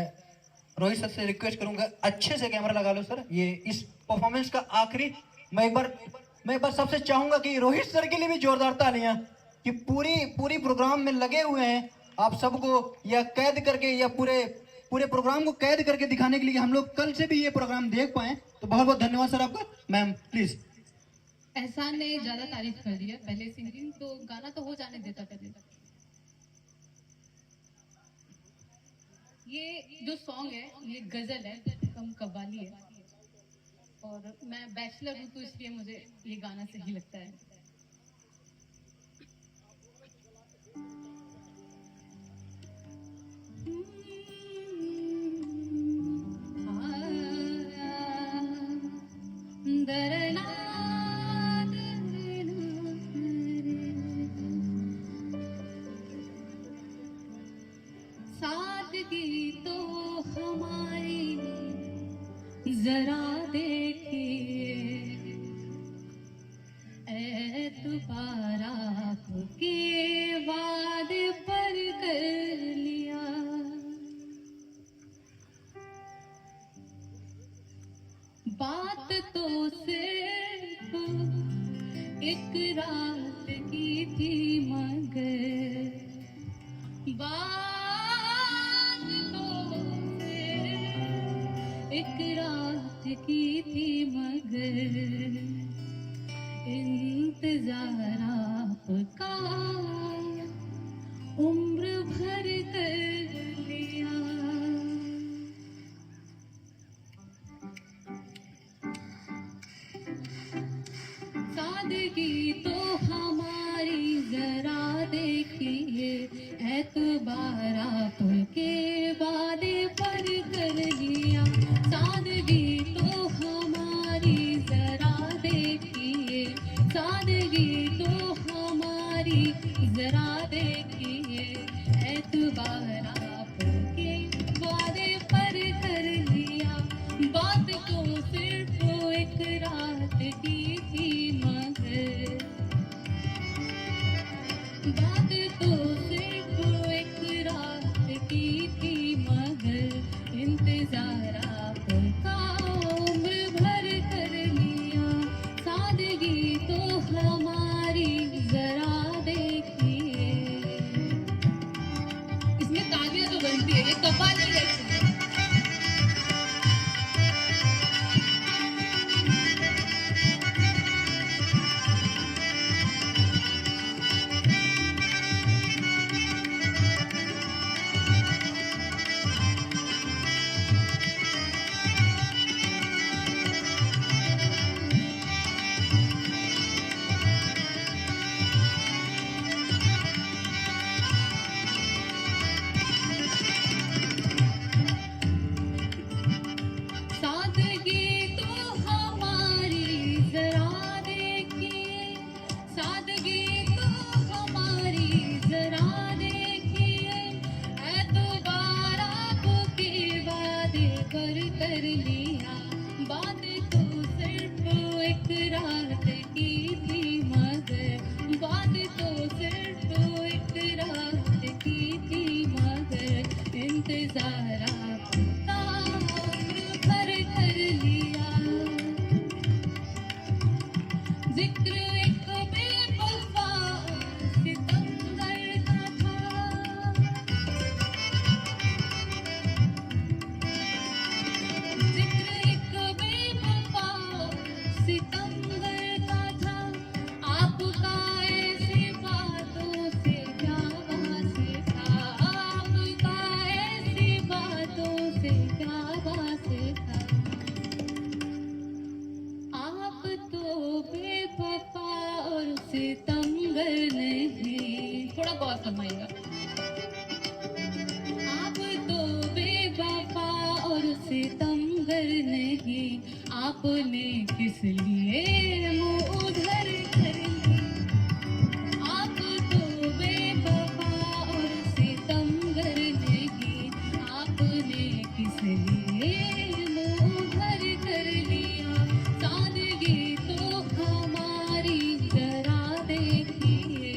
Speaker 9: रोहित सर से रिक्वेस्ट करूंगा अच्छे से कैमरा लगा लो सर। ये इस परफॉर्मेंस का आखिरी मैं एक बार सबसे चाहूंगा कि रोहित सर के लिए भी जोरदार तालियां कि पूरी प्रोग्राम में लगे हुए हैं आप सबको या कैद करके या पूरे प्रोग्राम को कैद करके दिखाने के लिए हम लोग कल से भी ये प्रोग्राम देख पाए। तो बहुत बहुत धन्यवाद सर आपका। Ma'am please.
Speaker 6: एहसान ने ज्यादा तारीफ कर दी है पहले सिंगिंग, तो गाना तो हो जाने देता पहले। ये जो सॉन्ग है ये गजल है, कम कव्वाली है, और मैं बैचलर हूँ तो इसलिए मुझे ये गाना सही लगता है। सादगी तो हमारी जरा देखिए, एतबार आपके वादे पर कर लिया। बात तो सिर्फ एक रात की थी मगर बात तो सिर्फ एक रात की थी मगर इंतजार आपका उम्र भर कर लिया। सादगी तो हमारी जरा देखिए, एतबार आपके वादे पर कर लिया। सादगी तो हमारी जरा देखिए, सादगी तो हमारी जरा देखिए, एतबार आपके वादे पर कर लिया। बात को सिर्फ एक रात की थी मगर बात तो सिर्फ एक रात की थी मगर इंतजार आपका उम्र भर कर लिया। सादगी तो हमारी जरा देखिए। इसमें तालियां तो बनती है, ये कव्वाली है। सादगी तो हमारी जरा देखिए, सादगी तो हमारी जरा देखिए, एतबार आपके वादे पर कर लिया। बात तो सिर्फ एक रात की थी मगर बात तो सिर्फ एक रात की थी मगर इंतजार आपका कर लिया। जिक्र एक बेवफा सितमगर का था, जिक्र एक बेवफा सितमगर का था। आपका ऐसी बातों से क्या वास्ता था, आपका ऐसी बातों से क्या वास्ता। आप तो बेवफा और सितमगर नहीं, थोड़ा गौर फरमाइएगा। आप तो बेवफा और सितमगर नहीं, आपने किस लिए मुँह उधर कर ली। आप तो बेवफा और सितमगर नहीं, आपने किस लिए मुँह उधर कर लिया। सादगी तो हमारी जरा देखिए।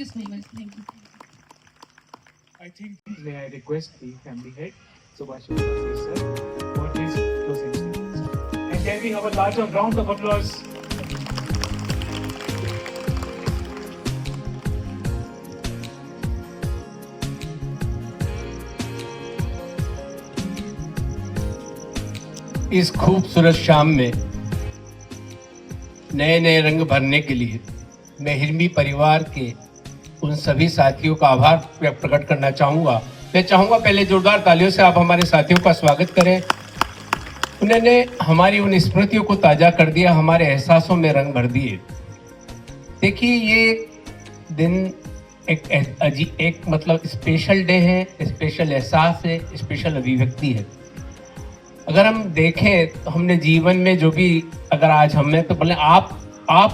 Speaker 6: you so much. Thank you.
Speaker 3: I think may I request the family head, Subhash Chandra sir, for his closing statements. And can we have a larger round of applause?
Speaker 11: इस खूबसूरत शाम में नए नए रंग भरने के लिए मैं हिरमी परिवार के उन सभी साथियों का आभार प्रकट करना चाहूँगा। मैं चाहूँगा पहले जोरदार तालियों से आप हमारे साथियों का स्वागत करें। उन्होंने हमारी उन स्मृतियों को ताज़ा कर दिया, हमारे एहसासों में रंग भर दिए। देखिए ये दिन एक मतलब स्पेशल डे है, स्पेशल एहसास है, स्पेशल अभिव्यक्ति है। अगर हम देखें तो हमने जीवन में जो भी, अगर आज हम हैं तो बोले आप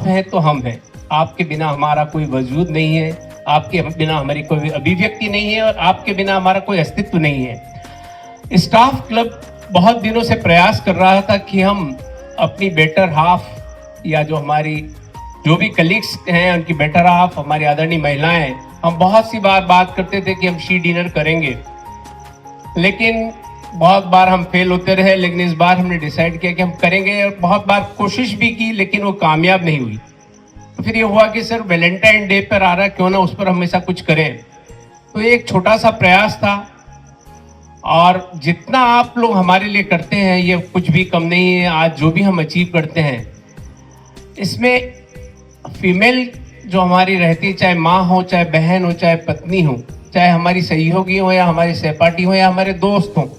Speaker 11: हैं तो हम हैं, आपके बिना हमारा कोई वजूद नहीं है, आपके बिना हमारी कोई अभिव्यक्ति नहीं है और आपके बिना हमारा कोई अस्तित्व नहीं है। स्टाफ क्लब बहुत दिनों से प्रयास कर रहा था कि हम अपनी बेटर हाफ या जो भी कलीग्स हैं उनकी बेटर हाफ, हमारी आदरणीय महिलाएं, हम बहुत सी बार बात करते थे कि हम शी डिनर करेंगे, लेकिन बहुत बार हम फेल होते रहे। लेकिन इस बार हमने डिसाइड किया कि हम करेंगे और बहुत बार कोशिश भी की लेकिन वो कामयाब नहीं हुई। तो फिर ये हुआ कि सर वैलेंटाइन डे पर आ रहा है, क्यों ना उस पर हमेशा कुछ करें। तो एक छोटा सा प्रयास था और जितना आप लोग हमारे लिए करते हैं ये कुछ भी कम नहीं है। आज जो भी हम अचीव करते हैं इसमें फीमेल जो हमारी रहती है, चाहे माँ हो, चाहे बहन हो, चाहे पत्नी हो, चाहे हमारी सहयोगी हो या हमारे सहपाठी हो या हमारे दोस्त हो,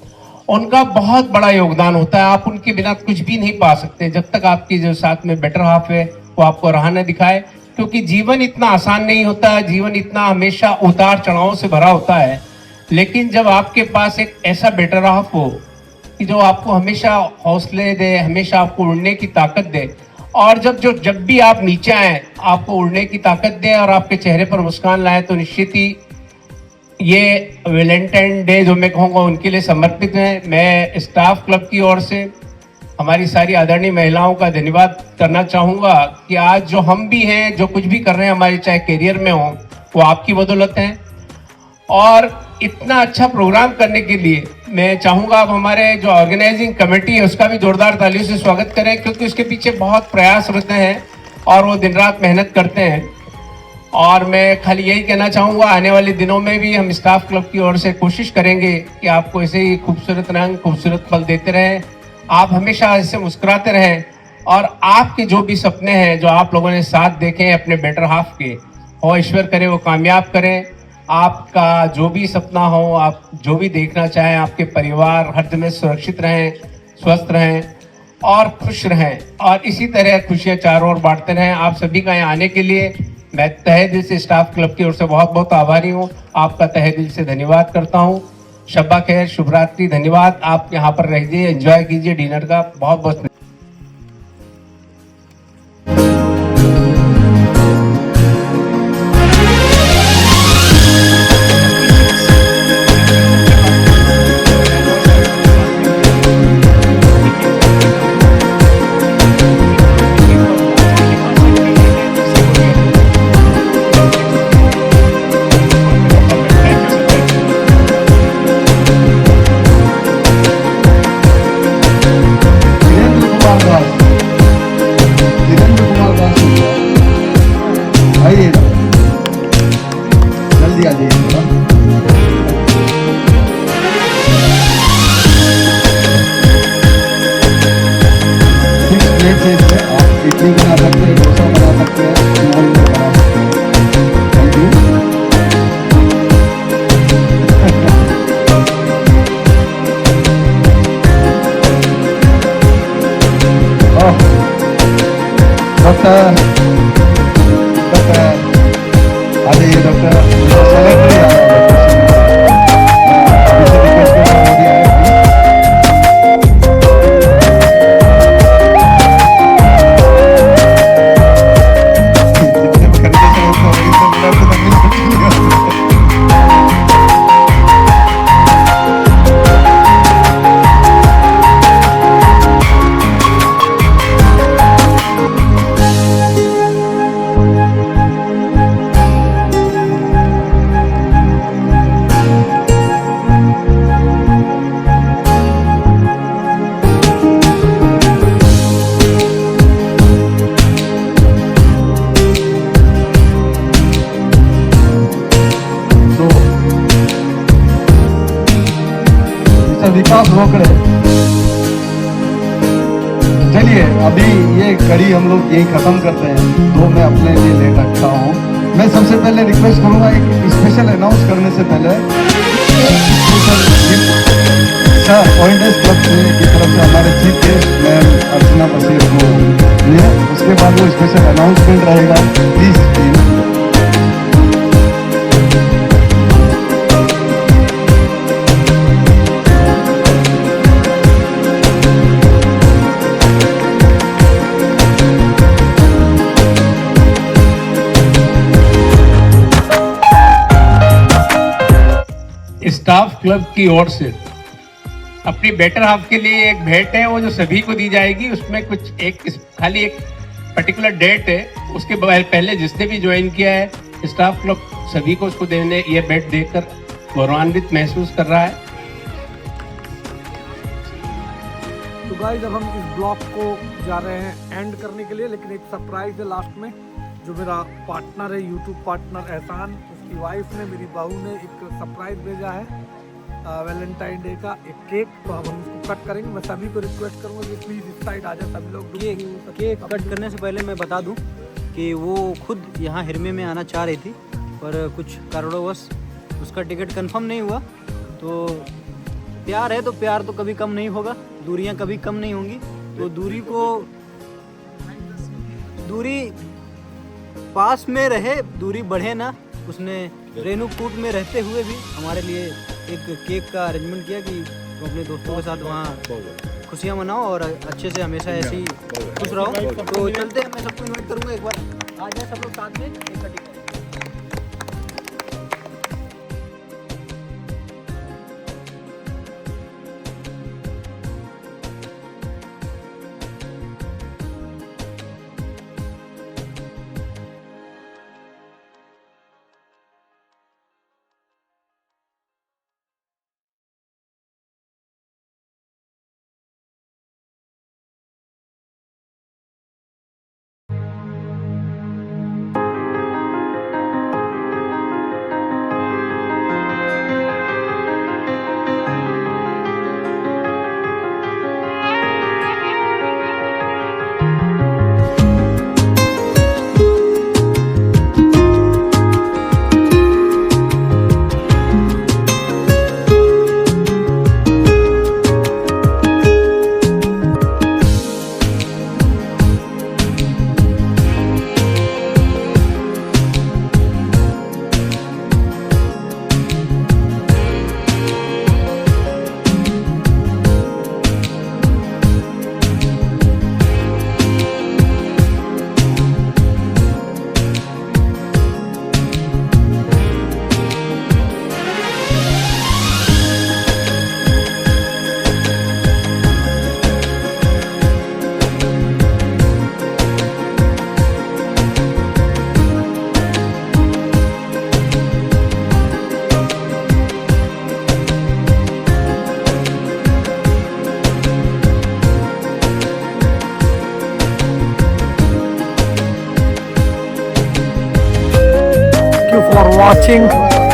Speaker 11: उनका बहुत बड़ा योगदान होता है। आप उनके बिना कुछ भी नहीं पा सकते जब तक आपकी जो साथ में बेटर हाफ है वो आपको राह न दिखाए, क्योंकि जीवन इतना आसान नहीं होता है, जीवन इतना हमेशा उतार चढ़ावों से भरा होता है। लेकिन जब आपके पास एक ऐसा बेटर हाफ हो कि जो आपको हमेशा हौसले दे, हमेशा आपको उड़ने की ताकत दे, और जब भी आप नीचे आए आपको उड़ने की ताकत दे और आपके चेहरे पर मुस्कान लाए, तो निश्चित ही ये वैलेंटाइन डे जो मैं कहूँगा उनके लिए समर्पित है। मैं स्टाफ क्लब की ओर से हमारी सारी आदरणीय महिलाओं का धन्यवाद करना चाहूँगा कि आज जो हम भी हैं, जो कुछ भी कर रहे हैं हमारे चाहे करियर में हो, वो आपकी बदौलत है। और इतना अच्छा प्रोग्राम करने के लिए मैं चाहूँगा आप हमारे जो ऑर्गेनाइजिंग कमेटी है उसका भी जोरदार तालियों से स्वागत करें, क्योंकि उसके पीछे बहुत प्रयास रहते हैं और वो दिन रात मेहनत करते हैं। और मैं खाली यही कहना चाहूँगा, आने वाले दिनों में भी हम स्टाफ क्लब की ओर से कोशिश करेंगे कि आपको ऐसे ही खूबसूरत रंग, खूबसूरत पल देते रहें, आप हमेशा ऐसे मुस्कुराते रहें और आपके जो भी सपने हैं, जो आप लोगों ने साथ देखे हैं अपने बेटर हाफ के, और ईश्वर करे वो कामयाब करें। आपका जो भी सपना हो, आप जो भी देखना चाहें, आपके परिवार हर दिन सुरक्षित रहें, स्वस्थ रहें और खुश रहें, और इसी तरह खुशियाँ चारों ओर बांटते रहें। आप सभी का यहाँ आने के लिए मैं तहे दिल से स्टाफ क्लब की ओर से बहुत बहुत आभारी हूँ, आपका तहे दिल से धन्यवाद करता हूँ। शब्बा खैर, शुभ रात्रि, धन्यवाद। आप यहाँ पर रहिए, एंजॉय कीजिए डिनर का। बहुत बहुत
Speaker 2: इडली बना सकते हैं, डोसा बना सकते हैं, मोहन बना सकते हैं। Thank you. डॉक्टर आ जाइए डॉक्टर, सेलेक्ट आ रहा है।
Speaker 1: पास रोकड़े। चलिए अभी ये कड़ी हम लोग यही खत्म करते हैं, दो मैं अपने लिए ले रखा हूँ। मैं सबसे पहले रिक्वेस्ट करूंगा एक स्पेशल अनाउंस करने से पहले सर पॉइंटर्स क्लब की तरफ से हमारे चीफ गेस्ट मैम अर्चना बशीर को लिए, उसके बाद वो स्पेशल अनाउंसमेंट रहेगा। प्लीज
Speaker 11: स्टाफ क्लब की ओर से अपनी बेटर हाफ के लिए एक भेंट है, वो जो सभी को दी जाएगी। उसमें कुछ खाली एक पर्टिकुलर डेट है, उसके पहले जिसने भी ज्वाइन किया है स्टाफ क्लब सभी को उसको देने ये भेंट देकर गौरवान्वित महसूस कर रहा है।
Speaker 1: तो गाइस अब हम इस ब्लॉग को जा रहे हैं एंड करने के लिए, लेकिन एक सरप्राइज है लास्ट में। जो मेरा पार्टनर है, यूट्यूब पार्टनर एहसान, उसकी वाइफ ने, मेरी बहू ने एक सरप्राइज भेजा है वैलेंटाइन डे का, एक केक। तो अब हम उसको कट करेंगे। मैं सभी को रिक्वेस्ट करूंगा कि प्लीज़ इस साइड आ जाए सभी लोग।
Speaker 9: केक कट करने से पहले मैं बता दूं कि वो खुद यहाँ हिरमे में आना चाह रही थी, पर कुछ कारणवश उसका टिकट कंफर्म नहीं हुआ। तो प्यार है तो प्यार तो कभी कम नहीं होगा, दूरियां कभी कम नहीं होंगी। तो दूरी पास में रहे, दूरी बढ़े ना। उसने रेणुकूट में रहते हुए भी हमारे लिए एक केक का अरेंजमेंट किया कि तुम अपने दोस्तों के साथ वहाँ खुशियाँ मनाओ और अच्छे से हमेशा ऐसे ही खुश रहो। तो चलते हैं, मैं सबको इन्वाइट करूँगा, एक बार आ जाए सब लोग साथ में एक कटिंग।
Speaker 1: watching.